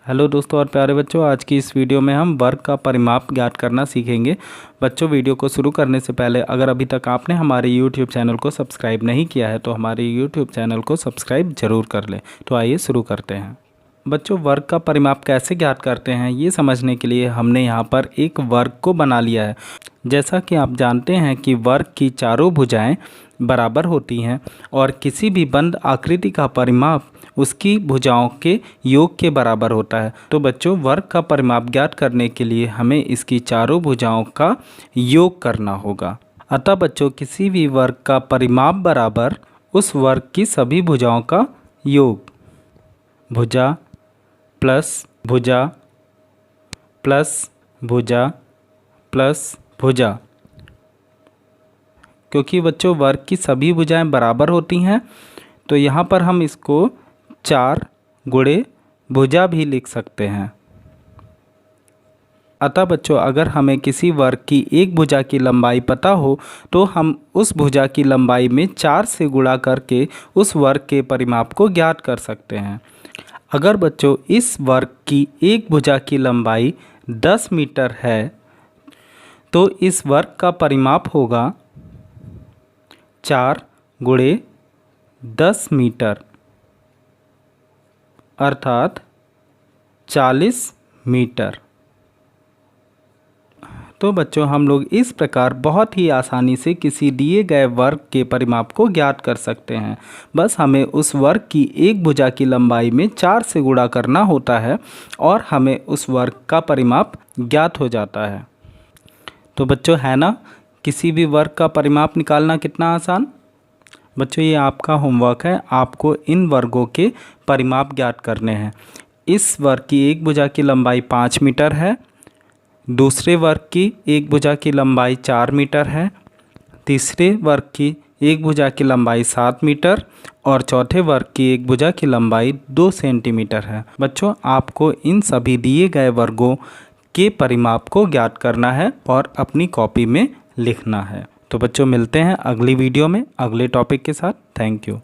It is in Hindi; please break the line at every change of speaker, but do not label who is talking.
हेलो दोस्तों और प्यारे बच्चों, आज की इस वीडियो में हम वर्ग का परिमाप ज्ञात करना सीखेंगे। बच्चों, वीडियो को शुरू करने से पहले अगर अभी तक आपने हमारे YouTube चैनल को सब्सक्राइब नहीं किया है तो हमारे YouTube चैनल को सब्सक्राइब जरूर कर लें। तो आइए शुरू करते हैं। बच्चों, वर्ग का परिमाप कैसे ज्ञात करते हैं ये समझने के लिए हमने यहाँ पर एक वर्ग को बना लिया है। जैसा कि आप जानते हैं कि वर्ग की चारों भुजाएं बराबर होती हैं और किसी भी बंद आकृति का परिमाप उसकी भुजाओं के योग के बराबर होता है। तो बच्चों, वर्ग का परिमाप ज्ञात करने के लिए हमें इसकी चारों भुजाओं का योग करना होगा। अतः बच्चों, किसी भी वर्ग का परिमाप बराबर उस वर्ग की सभी भुजाओं का योग। भुजा प्लस भुजा प्लस भुजा प्लस भुजा। क्योंकि बच्चों वर्ग की सभी भुजाएं बराबर होती हैं तो यहाँ पर हम इसको 4 गुणे भुजा भी लिख सकते हैं। अतः बच्चों, अगर हमें किसी वर्ग की एक भुजा की लंबाई पता हो तो हम उस भुजा की लंबाई में 4 से गुणा करके उस वर्ग के परिमाप को ज्ञात कर सकते हैं। अगर बच्चों इस वर्ग की एक भुजा की लंबाई 10 मीटर है तो इस वर्ग का परिमाप होगा 4 गुणे 10 मीटर अर्थात 40 मीटर। तो बच्चों, हम लोग इस प्रकार बहुत ही आसानी से किसी दिए गए वर्ग के परिमाप को ज्ञात कर सकते हैं। बस हमें उस वर्ग की एक भुजा की लंबाई में 4 से गुणा करना होता है और हमें उस वर्ग का परिमाप ज्ञात हो जाता है। तो बच्चों, है ना किसी भी वर्ग का परिमाप निकालना कितना आसान। बच्चों, ये आपका होमवर्क है, आपको इन वर्गों के परिमाप ज्ञात करने हैं। इस वर्ग की एक भुजा की लंबाई 5 मीटर है, दूसरे वर्ग की एक भुजा की लंबाई 4 मीटर है, तीसरे वर्ग की एक भुजा की लंबाई 7 मीटर और चौथे वर्ग की एक भुजा की लंबाई 2 सेंटीमीटर है। बच्चों, आपको इन सभी दिए गए वर्गों के परिमाप को ज्ञात करना है और अपनी कॉपी में लिखना है। तो बच्चों, मिलते हैं अगली वीडियो में अगले टॉपिक के साथ। Thank you.